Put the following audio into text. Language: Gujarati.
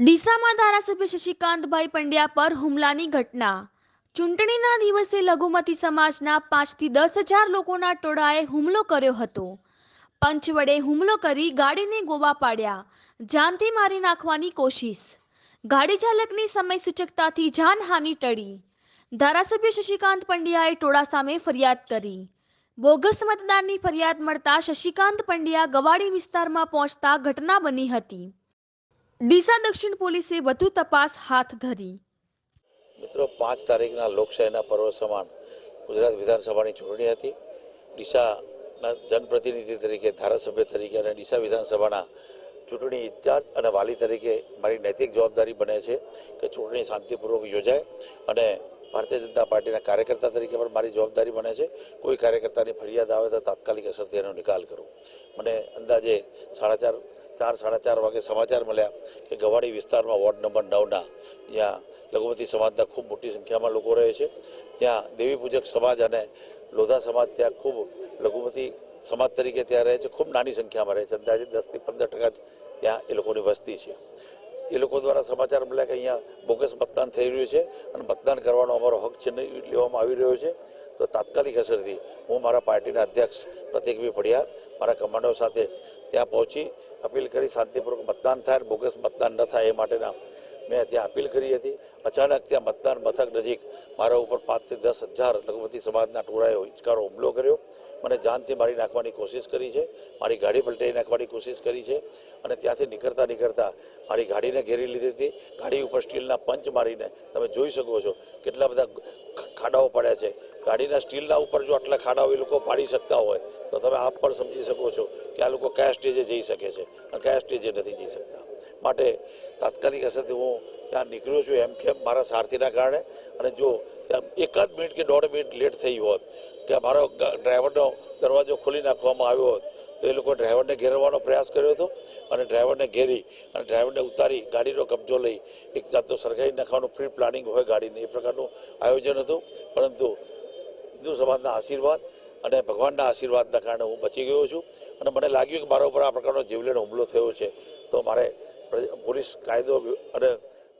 ડીસામાં ધારાસભ્ય શશિકાંતભાઈ પંડ્યા પર હુમલાની ઘટના. ચૂંટણીના દિવસે લઘુમતી સમાજના 5 થી 10,000 લોકોના ટોળાએ હુમલો કર્યો હતો. પંચ વડે હુમલો કરી ગાડીને ગોવા પાડ્યા, જાનથી મારી નાખવાની કોશિશ. ગાડી ચાલકની સમય સૂચકતાથી જાનહાનિ ટળી. ધારાસભ્ય શશિકાંત પંડ્યાએ ટોળા સામે ફરિયાદ કરી. બોગસ મતદાનની ફરિયાદ મળતા શશિકાંત પંડ્યા ગવાડી વિસ્તારમાં પહોંચતા ઘટના બની હતી. ડીસા દક્ષિણ પોલીસે વધુ તપાસ હાથ ધરી. મિત્રો 5 તારીખના લોકશાહીના પર્વ સમાન ગુજરાત વિધાનસભાની ચૂંટણી હતી. ડીસાના જનપ્રતિનિધિ તરીકે, ધારાસભ્ય તરીકે અને ડીસા વિધાનસભાના ચૂંટણી ઇન્ચાર્જ અને વાલી તરીકે મારી નૈતિક જવાબદારી બને છે કે ચૂંટણી શાંતિપૂર્વક યોજાય અને ભારતીય જનતા પાર્ટીના કાર્યકર્તા તરીકે પણ મારી જવાબદારી બને છે કોઈ કાર્યકર્તાની ફરિયાદ આવે તો તાત્કાલિક અસરથી એનો નિકાલ કરું. મને અંદાજે 4:30 વાગે સમાચાર મળ્યા કે ગવાડી વિસ્તારમાં વોર્ડ નંબર 9ના જ્યાં લઘુમતી સમાજના ખૂબ મોટી સંખ્યામાં લોકો રહે છે, ત્યાં દેવી પૂજક સમાજ અને લોધા સમાજ ત્યાં ખૂબ લઘુમતી સમાજ તરીકે ત્યાં રહે છે, ખૂબ નાની સંખ્યામાં રહે છે, અંદાજે 10 થી 15% ત્યાં એ લોકોની વસ્તી છે. એ લોકો દ્વારા સમાચાર મળ્યા કે અહીંયા બોગસ મતદાન થઈ રહ્યું છે અને મતદાન કરવાનો અમારો હક છે લેવામાં આવી રહ્યો છે. તો તાત્કાલિક અસરથી હું મારા પાર્ટીના અધ્યક્ષ પ્રતિકભાઈ પડિયાર મારા કમાન્ડો સાથે ત્યાં પહોંચી અપીલ કરી શાંતિપૂર્વક મતદાન થાય, બોગસ મતદાન ન થાય એ માટેના મેં ત્યાં અપીલ કરી હતી. અચાનક ત્યાં મતદાન મથક નજીક મારા ઉપર 5 થી 10,000 લઘુમતી સમાજના ટોળાએ હિંચકારો હુમલો કર્યો. મને જાનથી મારી નાખવાની કોશિશ કરી છે, મારી ગાડી પલટાવી નાખવાની કોશિશ કરી છે અને ત્યાંથી નીકળતા મારી ગાડીને ઘેરી લીધી હતી. ગાડી ઉપર સ્ટીલના પંચ મારીને તમે જોઈ શકો છો કેટલા બધા ખાડાઓ પડ્યા છે. ગાડીના સ્ટીલના ઉપર જો આટલા ખાડાઓ એ લોકો પાડી શકતા હોય તો તમે આપ પણ સમજી શકો છો કે આ લોકો કયા સ્ટેજે જઈ શકે છે અને કયા સ્ટેજે નથી જઈ શકતા. માટે તાત્કાલિક અસરથી હું ત્યાં નીકળ્યો છું એમ મારા સારથીના કારણે. અને જો ત્યાં 1 મિનિટ કે 1.5 મિનિટ લેટ થઈ હોત કે મારો ડ્રાઈવરનો દરવાજો ખોલી નાખવામાં આવ્યો હોત તો એ લોકો ડ્રાઈવરને ઘેરવાનો પ્રયાસ કર્યો હતો અને ડ્રાઈવરને ઘેરી અને ડ્રાઈવરને ઉતારી ગાડીનો કબજો લઈ એક જાતનો સળગાવી નાખવાનું પ્રી પ્લાનિંગ હોય ગાડીને એ પ્રકારનું આયોજન હતું. પરંતુ હિન્દુ સમાજના આશીર્વાદ અને ભગવાનના આશીર્વાદના કારણે હું બચી ગયો છું અને મને લાગ્યું કે મારા ઉપર આ પ્રકારનો જીવલેણ હુમલો થયો છે તો મારે પોલીસ કાયદો અને